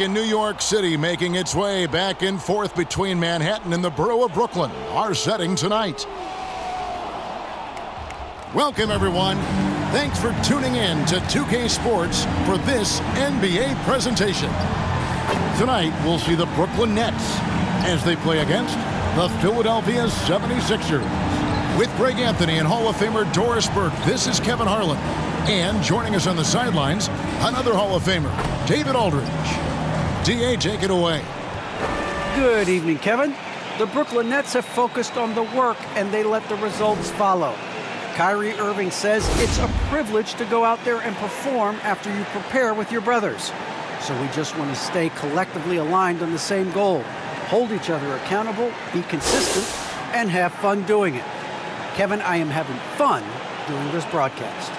In New York City, making its way back and forth between Manhattan and the borough of Brooklyn, our setting tonight. Welcome, everyone. Thanks for tuning in to 2K Sports for this NBA presentation. Tonight, we'll see the Brooklyn Nets as they play against the Philadelphia 76ers. With Greg Anthony and Hall of Famer Doris Burke, this is Kevin Harlan. And joining us on the sidelines, another Hall of Famer, David Aldridge. DA, take it away. Good evening, Kevin. The Brooklyn Nets have focused on the work, and they let the results follow. Kyrie Irving says it's a privilege to go out there and perform after you prepare with your brothers. So we just want to stay collectively aligned on the same goal. Hold each other accountable, be consistent, and have fun doing it. Kevin, I am having fun doing this broadcast.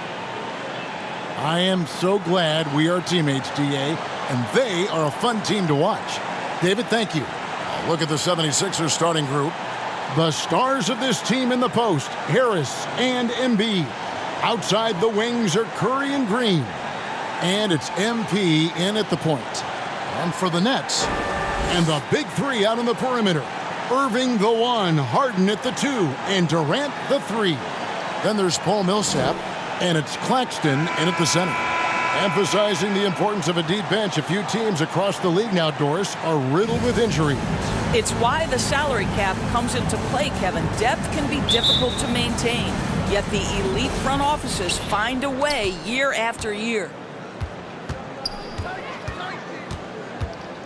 I am so glad we are teammates, DA, and they are a fun team to watch. David, thank you. Look at the 76ers starting group. The stars of this team in the post, Harris and Embiid. Outside the wings are Curry and Green. And it's MP in at the point. And for the Nets, and the big three out on the perimeter. Irving the 1, Harden at the 2, and Durant the 3. Then there's Paul Millsap, and it's Claxton in at the center. Emphasizing the importance of a deep bench, a few teams across the league now, Doris, are riddled with injuries. It's why the salary cap comes into play, Kevin. Depth can be difficult to maintain, yet the elite front offices find a way year after year.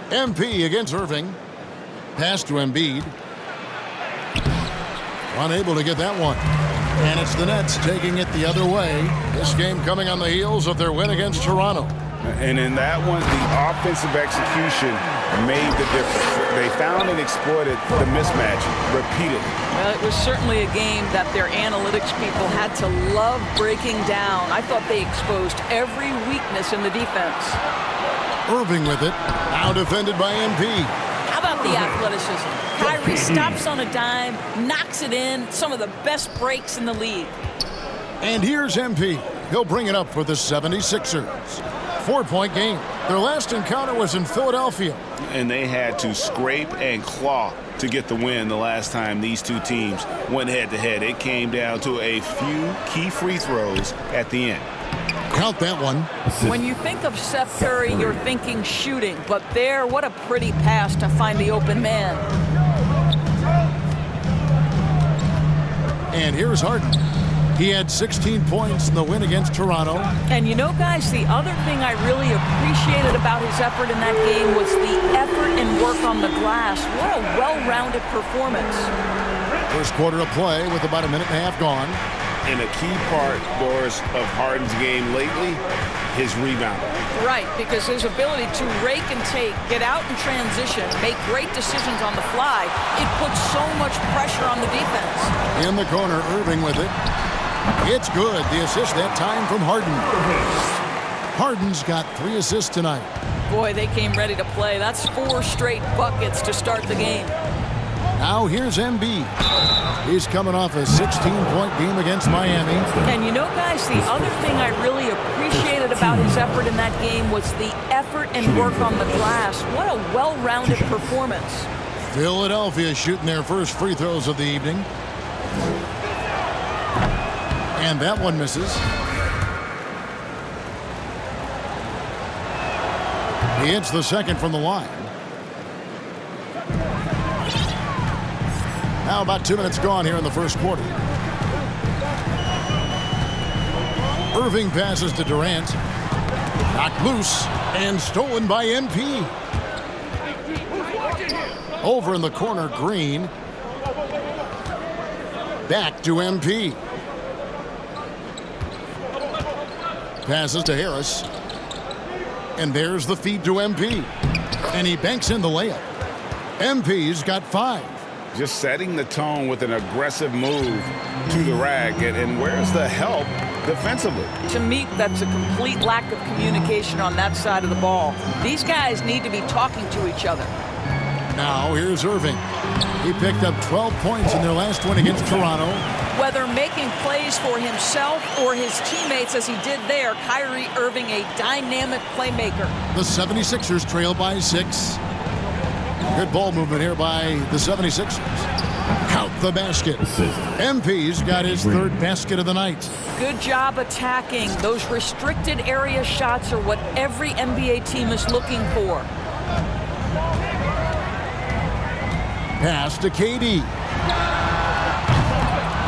MP against Irving. Pass to Embiid. Unable to get that one. And it's the Nets taking it the other way. This game coming on the heels of their win against Toronto. And in that one, the offensive execution made the difference. They found and exploited the mismatch repeatedly. Well, it was certainly a game that their analytics people had to love breaking down. I thought they exposed every weakness in the defense. Irving with it. Now defended by MP. How about the athleticism? Kyrie stops on a dime, knocks it in. Some of the best breaks in the league. And here's MP. He'll bring it up for the 76ers. 4-point game. Their last encounter was in Philadelphia. And they had to scrape and claw to get the win the last time these two teams went head-to-head. It came down to a few key free throws at the end. Count that one. When you think of Seth Curry, you're thinking shooting. But there, what a pretty pass to find the open man. And here's Harden. He had 16 points in the win against Toronto. And you know, guys, the other thing I really appreciated about his effort in that game was the effort and work on the glass. What a well-rounded performance. First quarter of play with about a minute and a half gone. And a key part, Doris, of Harden's game lately, his rebounding. Right, because his ability to rake and take, get out in transition, make great decisions on the fly, it puts so much pressure on the defense. In the corner, Irving with it. It's good. The assist that time from Harden. Harden's got 3 assists tonight. Boy, they came ready to play. That's 4 straight buckets to start the game. Now here's Embiid. He's coming off a 16-point game against Miami. And you know, guys, the other thing I really appreciated about his effort in that game was the effort and work on the glass. What a well-rounded performance. Philadelphia shooting their first free throws of the evening. And that one misses. He hits the second from the line. Now about 2 minutes gone here in the first quarter. Irving passes to Durant. Knocked loose and stolen by MP. Over in the corner, Green. Back to MP. Passes to Harris. And there's the feed to MP. And he banks in the layup. MP's got 5. Just setting the tone with an aggressive move to the rack. And where's the help defensively? To me, that's a complete lack of communication on that side of the ball. These guys need to be talking to each other. Now here's Irving. He picked up 12 points in their last win against Toronto. Whether making plays for himself or his teammates as he did there, Kyrie Irving a dynamic playmaker. The 76ers trail by 6. Good ball movement here by the 76ers. Count the basket. MP's got his third basket of the night. Good job attacking. Those restricted area shots are what every NBA team is looking for. Pass to KD.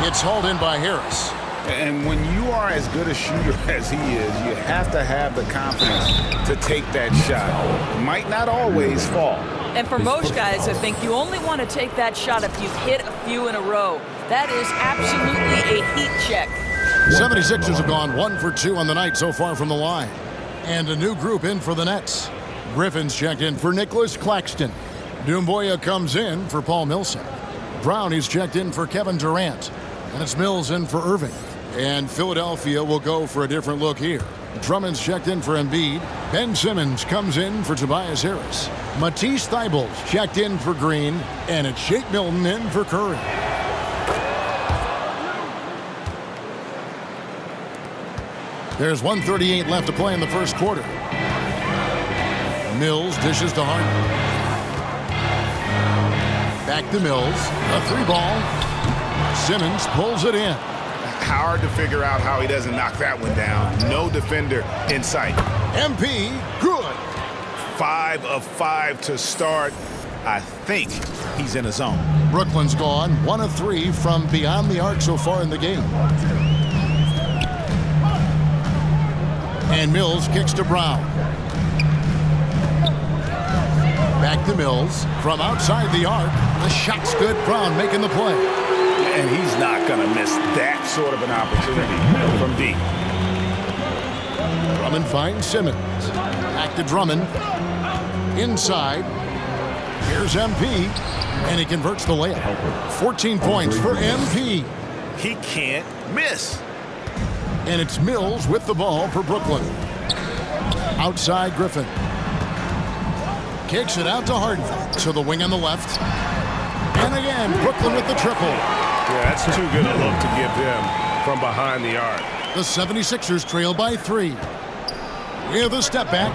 It's hauled in by Harris. And when you are as good a shooter as he is, you have to have the confidence to take that shot. Might not always fall. And for most guys, I think you only want to take that shot if you've hit a few in a row. That is absolutely a heat check. 76ers have gone 1 for 2 on the night so far from the line. And a new group in for the Nets. Griffin's checked in for Nicholas Claxton. Doumbouya comes in for Paul Millsap. Brownie's checked in for Kevin Durant. And it's Mills in for Irving. And Philadelphia will go for a different look here. Drummond's checked in for Embiid. Ben Simmons comes in for Tobias Harris. Matisse Thybulle's checked in for Green. And it's Shake Milton in for Curry. There's 1:38 left to play in the first quarter. Mills dishes to Harden. Back to Mills. A 3-ball. Simmons pulls it in. Hard to figure out how he doesn't knock that one down. No defender in sight. MP, good. 5 of 5 to start. I think he's in a zone. Brooklyn's gone 1 of 3 from beyond the arc so far in the game. And Mills kicks to Brown. Back to Mills. From outside the arc, the shot's good. Brown making the play. And he's not going to miss that sort of an opportunity from deep. Drummond finds Simmons. Back to Drummond. Inside. Here's MP. And he converts the layup. 14 points for MP. He can't miss. And it's Mills with the ball for Brooklyn. Outside Griffin. Kicks it out to Harden. To the wing on the left. And again, Brooklyn with the triple. Yeah, that's too good a look to give them from behind the arc. The 76ers trail by 3. With a step back.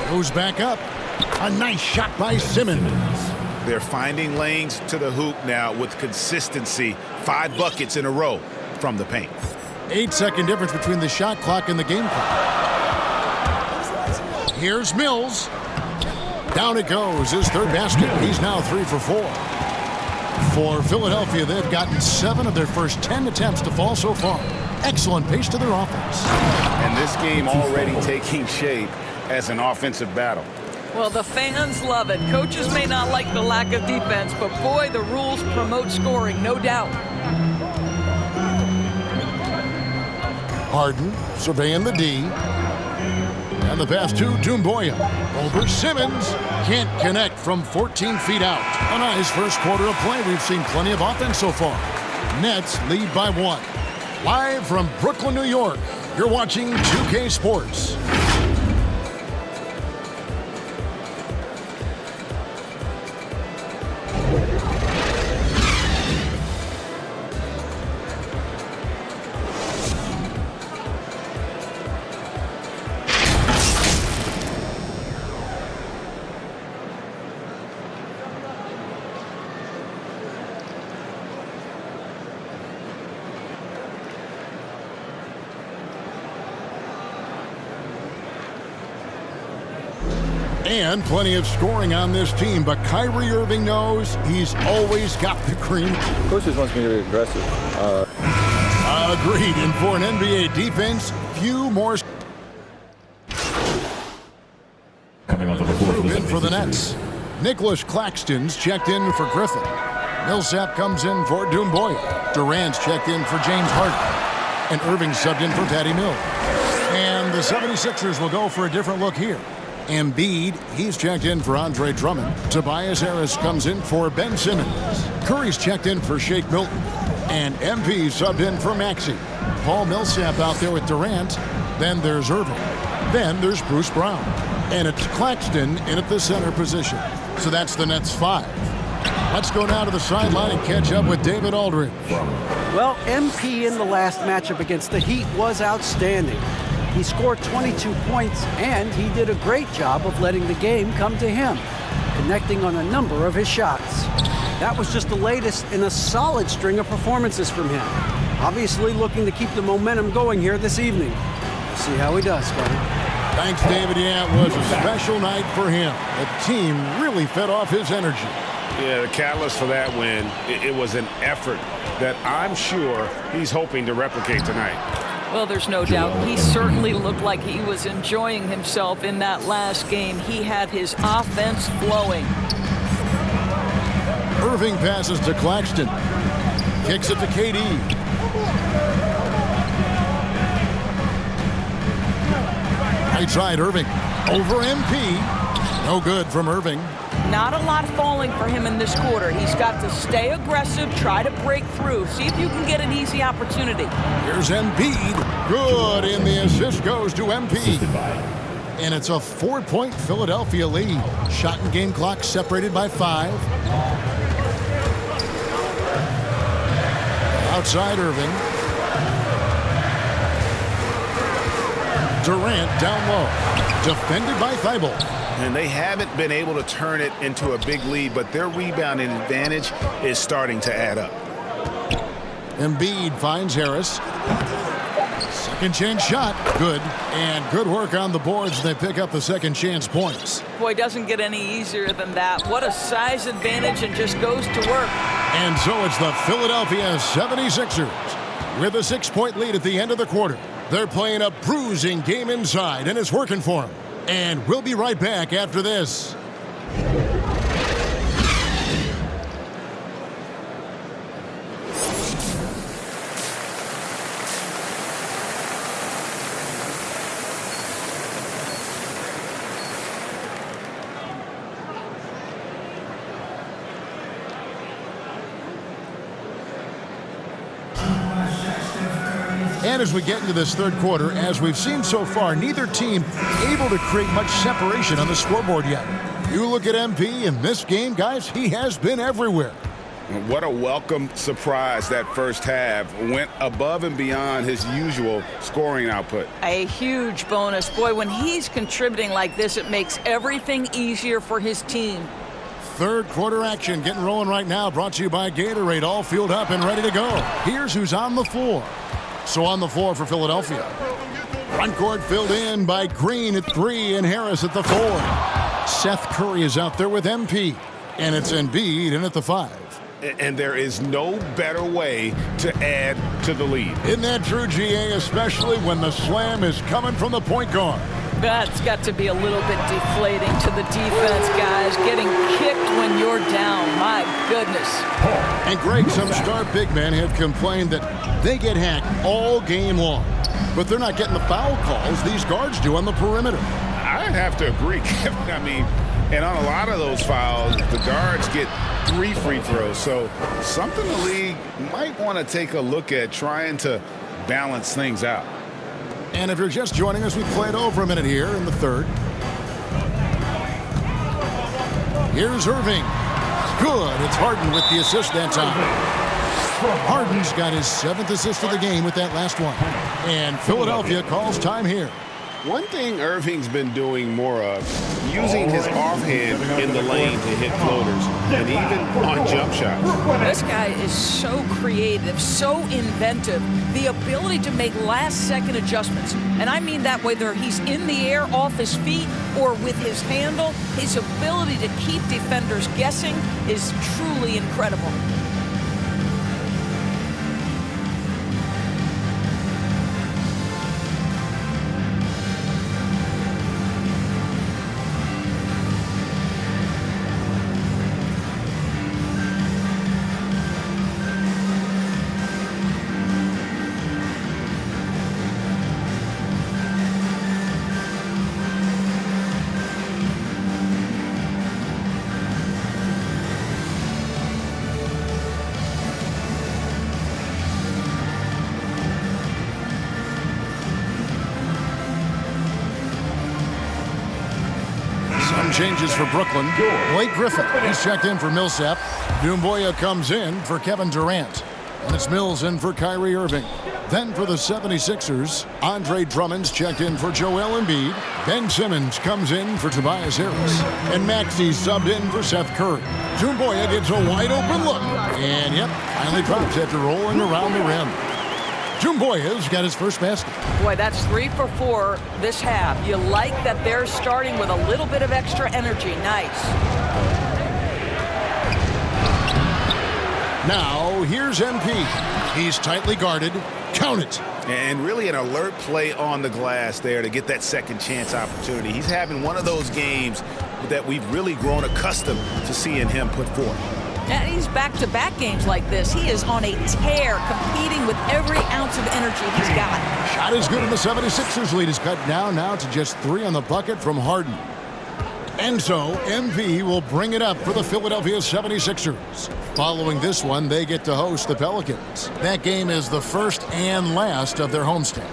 Goes back up. A nice shot by Simmons. They're finding lanes to the hoop now with consistency. 5 buckets in a row from the paint. 8-second difference between the shot clock and the game clock. Here's Mills. Down it goes. His third basket. He's now 3 for 4. For Philadelphia, they've gotten 7 of their first 10 attempts to fall so far. Excellent pace to their offense. And this game already taking shape as an offensive battle. Well, the fans love it. Coaches may not like the lack of defense, but boy, the rules promote scoring, no doubt. Harden surveying the D. And the pass to Doumbouya. Over Simmons. Can't connect from 14 feet out. A nice first quarter of play. We've seen plenty of offense so far. Nets lead by 1. Live from Brooklyn, New York, you're watching 2K Sports. And plenty of scoring on this team, but Kyrie Irving knows he's always got the green. Coach just wants me to be aggressive. Agreed. And for an NBA defense, few more. Coming onto the court In for the Nets. Nicholas Claxton's checked in for Griffin. Millsap comes in for Doumbouya. Durant's checked in for James Harden. And Irving subbed in for Patty Mills. And the 76ers will go for a different look here. Embiid, he's checked in for Andre Drummond. Tobias Harris comes in for Ben Simmons. Curry's checked in for Shake Milton. And MP subbed in for Maxey. Paul Millsap out there with Durant. Then there's Irving. Then there's Bruce Brown. And it's Claxton in at the center position. So that's the Nets 5. Let's go now to the sideline and catch up with David Aldridge. Well, MP in the last matchup against the Heat was outstanding. He scored 22 points, and he did a great job of letting the game come to him, connecting on a number of his shots. That was just the latest in a solid string of performances from him. Obviously looking to keep the momentum going here this evening. We'll see how he does, Kevin. Thanks, David. Yeah, it was a special night for him. The team really fed off his energy. Yeah, the catalyst for that win, it was an effort that I'm sure he's hoping to replicate tonight. Well, there's no doubt. He certainly looked like he was enjoying himself in that last game. He had his offense flowing. Irving passes to Claxton. Kicks it to KD. Right side, Irving. Over MP. No good from Irving. Not a lot falling for him in this quarter. He's got to stay aggressive, try to break through, see if you can get an easy opportunity. Here's Embiid. Good, and the assist goes to MP. And it's a 4-point Philadelphia lead. Shot and game clock separated by 5. Outside Irving. Durant down low. Defended by Thibault. And they haven't been able to turn it into a big lead, but their rebounding advantage is starting to add up. Embiid finds Harris. Second chance shot. Good. And good work on the boards. They pick up the second chance points. Boy, doesn't get any easier than that. What a size advantage, and just goes to work. And so it's the Philadelphia 76ers with a 6-point lead at the end of the quarter. They're playing a bruising game inside, and it's working for them. And we'll be right back after this. And as we get into this third quarter, as we've seen so far, neither team able to create much separation on the scoreboard yet. You look at MP in this game, guys, he has been everywhere. What a welcome surprise that first half. Went above and beyond his usual scoring output. A huge bonus. Boy, when he's contributing like this, it makes everything easier for his team. Third quarter action getting rolling right now, brought to you by Gatorade, all fueled up and ready to go. Here's who's on the floor. So on the floor for Philadelphia. Front court filled in by Green at 3 and Harris at the 4. Seth Curry is out there with MP. And it's Embiid in at the 5. And there is no better way to add to the lead. Isn't that true, GA, especially when the slam is coming from the point guard? That's got to be a little bit deflating to the defense, guys. Getting kicked when you're down. My goodness. And Greg, some star big men have complained that they get hacked all game long. But they're not getting the foul calls these guards do on the perimeter. I have to agree, Kevin. I mean, and on a lot of those fouls, the guards get 3 free throws. So something the league might want to take a look at, trying to balance things out. And if you're just joining us, we played over a minute here in the third. Here's Irving. Good. It's Harden with the assist that time. Harden's got his 7th assist of the game with that last one. And Philadelphia calls time here. One thing Irving's been doing more of, using his offhand in the lane to hit floaters, and even on jump shots. This guy is so creative, so inventive. The ability to make last-second adjustments. And I mean that whether he's in the air, off his feet, or with his handle, his ability to keep defenders guessing is truly incredible. changes for Brooklyn. Blake Griffin, he's checked in for Millsap. Doumbouya comes in for Kevin Durant. And it's Mills in for Kyrie Irving. Then for the 76ers, Andre Drummond's checked in for Joel Embiid. Ben Simmons comes in for Tobias Harris. And Maxey's subbed in for Seth Curry. Doumbouya gets a wide-open look. And, yep, finally drops after rolling around the rim. Doumbouya's got his first basket. Boy, that's 3 for 4 this half. You like that they're starting with a little bit of extra energy. Nice. Now, here's MP. He's tightly guarded. Count it. And really an alert play on the glass there to get that second chance opportunity. He's having one of those games that we've really grown accustomed to seeing him put forth. And he's back-to-back games like this. He is on a tear, competing with every ounce of energy he's got. Shot is good, and the 76ers lead is cut down now to just 3 on the bucket from Harden. And so, MV will bring it up for the Philadelphia 76ers. Following this one, they get to host the Pelicans. That game is the first and last of their homestand.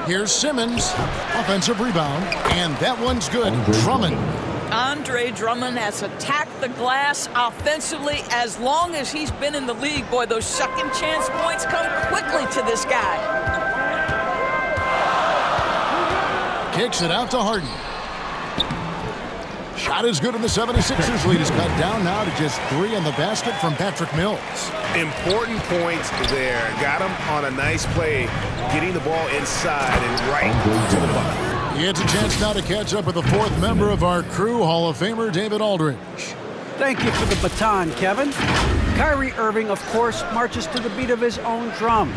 Here's Simmons, offensive rebound, and that one's good. Drummond. Andre Drummond has attacked the glass offensively as long as he's been in the league. Boy, those second chance points come quickly to this guy. Kicks it out to Harden. Shot is good, and the 76ers lead is cut down now to just 3 on the basket from Patrick Mills. Important points there. Got him on a nice play, getting the ball inside and right to the bucket. He gets a chance now to catch up with the 4th member of our crew, Hall of Famer David Aldridge. Thank you for the baton, Kevin. Kyrie Irving, of course, marches to the beat of his own drum.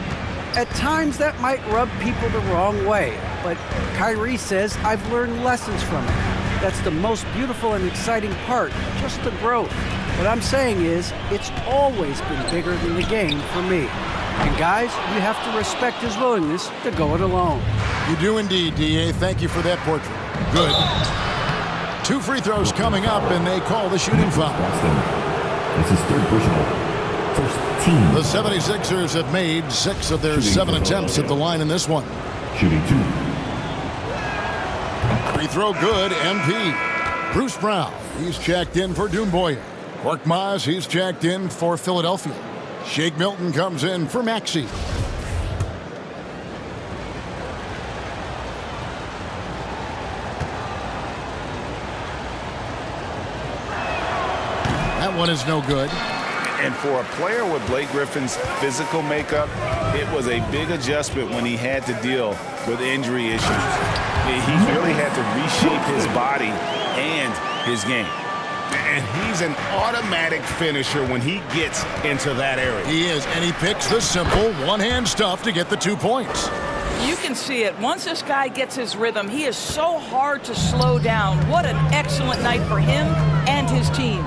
At times, that might rub people the wrong way, but Kyrie says, I've learned lessons from it. That's the most beautiful and exciting part, just the growth. What I'm saying is, it's always been bigger than the game for me. And guys, you have to respect his willingness to go it alone. You do indeed, D.A. Thank you for that portrait. Good. 2 free throws coming up, and they call the shooting foul. It's his 3rd personal. First team. The 76ers have made 6 of their 7 attempts at the line in this one. Shooting 2. Free throw good, MP. Bruce Brown, he's checked in for Doumbouya. Korkmaz, he's checked in for Philadelphia. Shake Milton comes in for Maxey. That one is no good. And for a player with Blake Griffin's physical makeup, it was a big adjustment when he had to deal with injury issues. He really had to reshape his body and his game. And he's an automatic finisher when he gets into that area. He is, and he picks the simple one-hand stuff to get the 2 points. You can see it. Once this guy gets his rhythm, he is so hard to slow down. What an excellent night for him and his team.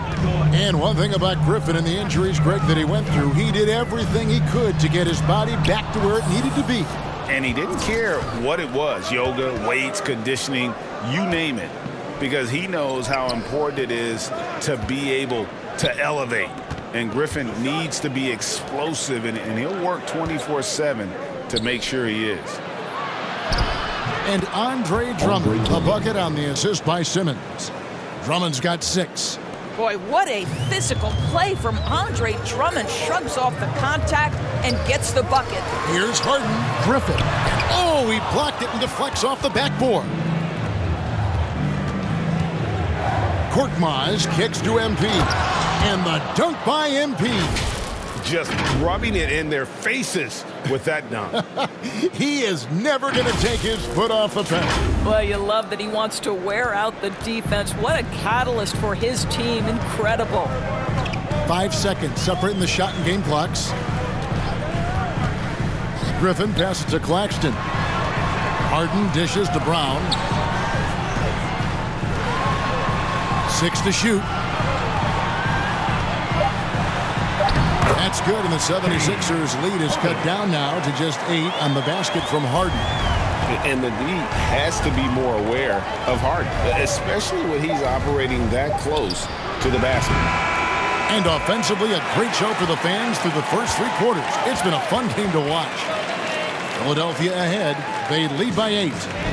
And one thing about Griffin and the injuries, Greg, that he went through, he did everything he could to get his body back to where it needed to be. And he didn't care what it was, yoga, weights, conditioning, you name it, because he knows how important it is to be able to elevate. And Griffin needs to be explosive, and he'll work 24/7 to make sure he is. And Andre Drummond, a bucket on the assist by Simmons. Drummond's got 6. Boy, what a physical play from Andre Drummond. Shrugs off the contact and gets the bucket. Here's Harden. Griffin. Oh, he blocked it and deflects off the backboard. Korkmaz kicks to MP. And the dunk by MP. Just rubbing it in their faces with that dunk. He is never going to take his foot off the pedal. Well, you love that he wants to wear out the defense. What a catalyst for his team. Incredible. 5 seconds separating the shot and game clocks. Griffin passes to Claxton. Harden dishes to Brown. 6 to shoot. That's good, and the 76ers lead is cut down now to just 8 on the basket from Harden. And the D has to be more aware of Harden, especially when he's operating that close to the basket. And offensively, a great show for the fans through the first 3 quarters. It's been a fun game to watch. Philadelphia ahead. They lead by 8.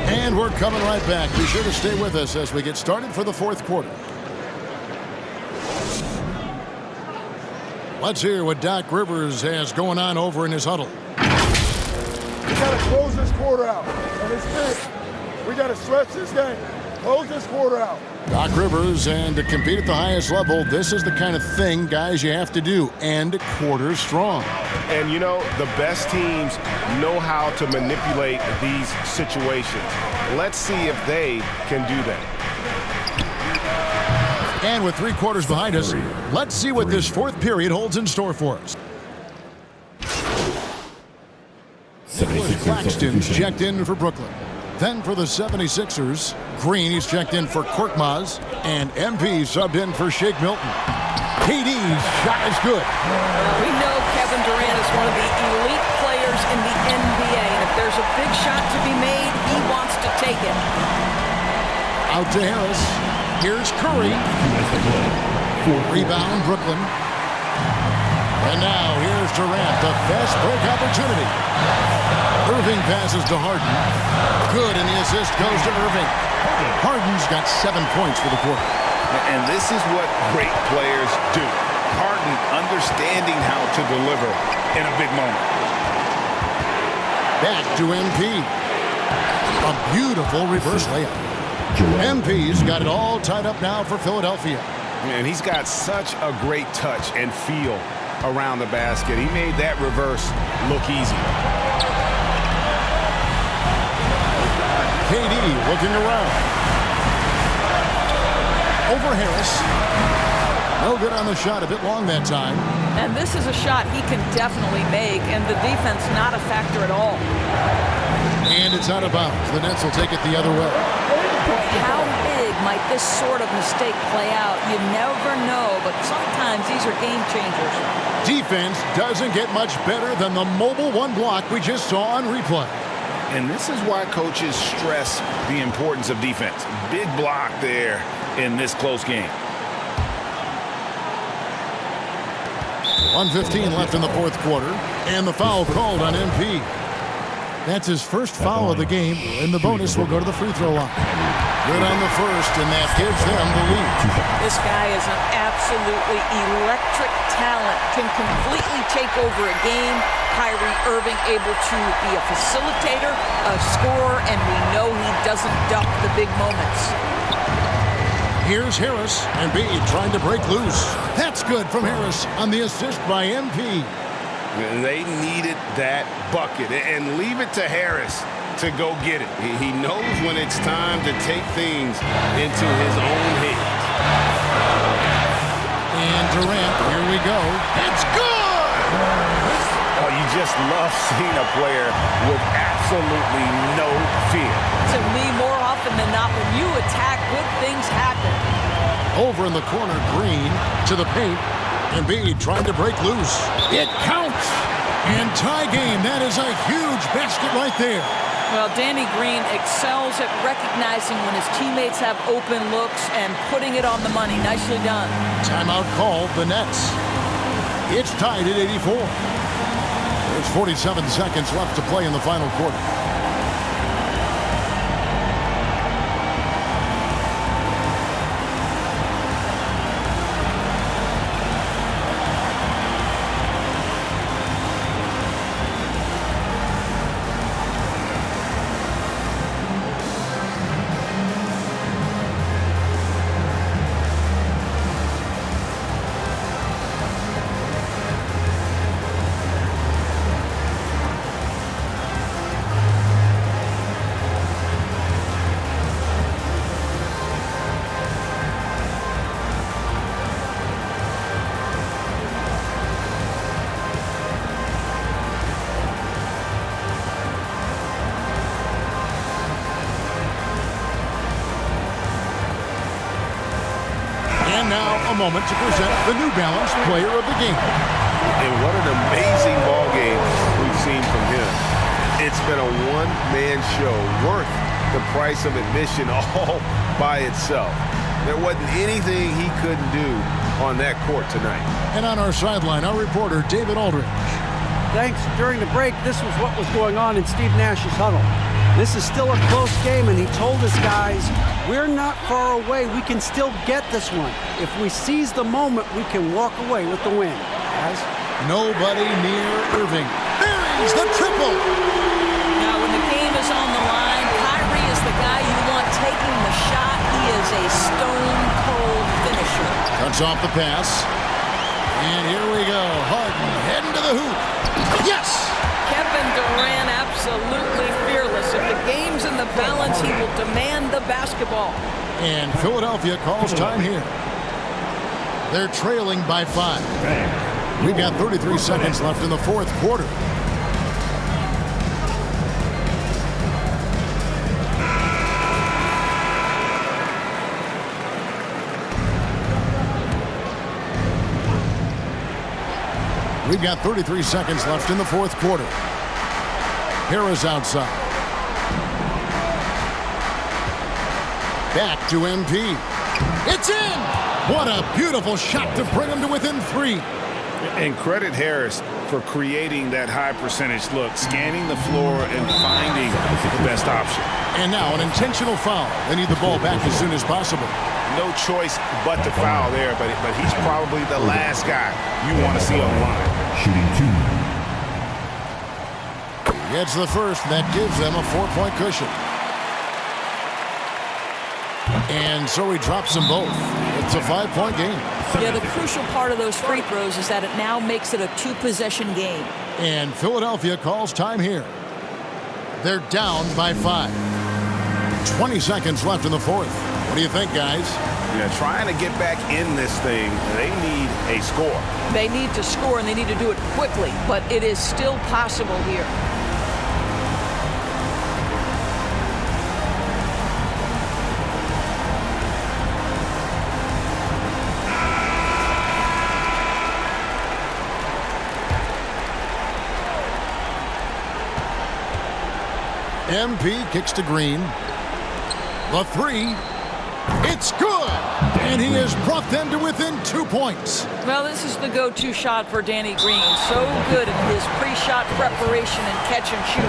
And we're coming right back. Be sure to stay with us as we get started for the fourth quarter. Let's hear what Doc Rivers has going on over in his huddle. We got to close this quarter out, and it's big. We got to stretch this game. Close this quarter out. Doc Rivers, and to compete at the highest level, this is the kind of thing, guys, you have to do. End quarters strong. And, you know, the best teams know how to manipulate these situations. Let's see if they can do that. And with 3 quarters behind us, let's see what this fourth period holds in store for us. Nicholas Claxton's checked in for Brooklyn. Then for the 76ers, Green, he's checked in for Korkmaz, and MP subbed in for Shake Milton. KD's shot is good. We know Kevin Durant is one of the elite players in the NBA, and if there's a big shot to be made, he wants to take it. Out to Harris. Here's Curry. Rebound, Brooklyn. And now here's Durant, the fast break opportunity. Irving passes to Harden. Good, and the assist goes to Irving. Harden's got 7 points for the quarter. And this is what great players do. Harden understanding how to deliver in a big moment. Back to MP. A beautiful reverse layup. MP's got it all tied up now for Philadelphia. And he's got such a great touch and feel around the basket. He made that reverse look easy. KD looking around. Over Harris. No good on the shot, a bit long that time. And this is a shot he can definitely make, and the defense not a factor at all. And it's out of bounds. The Nets will take it the other way. How big might this sort of mistake play out? You never know, but sometimes these are game changers. Defense doesn't get much better than the mobile one block we just saw on replay. And this is why coaches stress the importance of defense. Big block there in this close game. 1:15 left in the fourth quarter, and the foul called on MP. That's his first foul of the game, and the bonus will go to the free throw line. Good on the first, and that gives them the lead. This guy is an absolutely electric talent, can completely take over a game. Kyrie Irving able to be a facilitator, a scorer, and we know he doesn't duck the big moments. Here's Harris, and B trying to break loose. That's good from Harris on the assist by MP. They needed that bucket, and leave it to Harris to go get it. He knows when it's time to take things into his own hands. And Durant, here we go. It's good! Oh, you just love seeing a player with absolutely no fear. To me, more often than not, when you attack, good things happen. Over in the corner, Green to the paint. Embiid trying to break loose. It counts! And tie game. That is a huge basket right there. Well, Danny Green excels at recognizing when his teammates have open looks and putting it on the money. Nicely done. Timeout called, the Nets. It's tied at 84. There's 47 seconds left to play in the final quarter. Now a moment to present the New Balance Player of the Game. And what an amazing ball game we've seen from him. It's been a one-man show worth the price of admission all by itself. There wasn't anything he couldn't do on that court tonight. And on our sideline, our reporter, David Aldridge. Thanks. During the break, this was what was going on in Steve Nash's huddle. This is still a close game, and he told his guys, we're not far away. We can still get this one. If we seize the moment, we can walk away with the win. Guys? Nobody near Irving. Buries the triple. Now, when the game is on the line, Kyrie is the guy you want taking the shot. He is a stone-cold finisher. Cuts off the pass. And here we go. Harden heading to the hoop. Yes! Kevin Durant absolutely fearless. If the game's in the balance, he will demand the basketball. And Philadelphia calls time here. They're trailing by 5. We've got 33 seconds left in the fourth quarter. We've got 33 seconds left in the fourth quarter. Harris outside. Back to MP. It's in! What a beautiful shot to bring him to within 3. And credit Harris for creating that high percentage look, scanning the floor and finding the best option. And now an intentional foul. They need the ball back as soon as possible. No choice but to foul there, but he's probably the last guy you want to see on the line. Shooting 2. He gets the first. That gives them a 4-point cushion. And so he drops them both. It's a 5-point game. Yeah, the crucial part of those free throws is that it now makes it a 2-possession game. And Philadelphia calls time here. They're down by 5. 20 seconds left in the fourth. What do you think, guys? Yeah, trying to get back in this thing, they need a score. They need to score, and they need to do it quickly, but it is still possible here. MP kicks to Green. The 3. It's good! And he has brought them to within 2 points. Well, this is the go-to shot for Danny Green. So good in his pre-shot preparation and catch and shoot.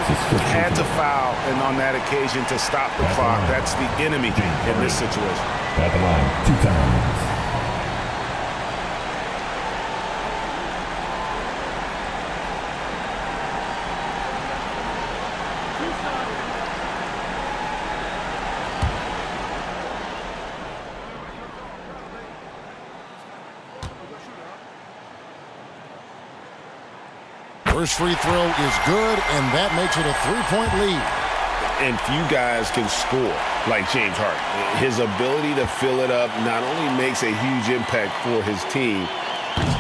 Had to foul, and on that occasion to stop the clock. That's the enemy in this situation. At the line, 2 times. First free throw is good, and that makes it a 3-point lead. And few guys can score like James Harden. His ability to fill it up not only makes a huge impact for his team,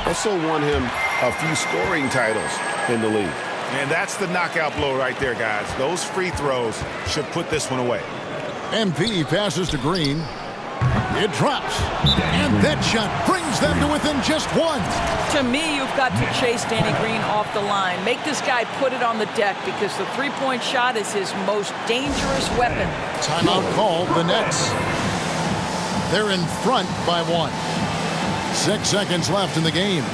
also won him a few scoring titles in the league. And that's the knockout blow right there, guys. Those free throws should put this one away. MP passes to Green. It drops. And that shot brings them to within just 1. To me, you've got to chase Danny Green off the line. Make this guy put it on the deck because the three-point shot is his most dangerous weapon. Timeout called the Nets. They're in front by 1. 6 seconds left in the game.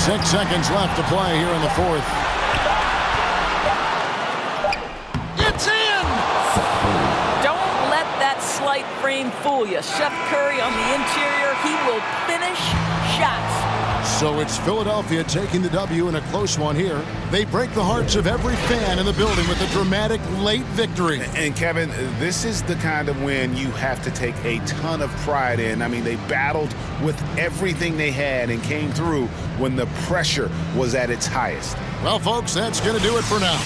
Six seconds left to play here in the fourth. It's in! Don't let that slight frame fool you. Seth Curry on the interior, he will finish shots. So it's Philadelphia taking the W in a close one here. They break the hearts of every fan in the building with a dramatic late victory. And Kevin, this is the kind of win you have to take a ton of pride in. I mean, they battled with everything they had and came through when the pressure was at its highest. Well, folks, that's going to do it for now.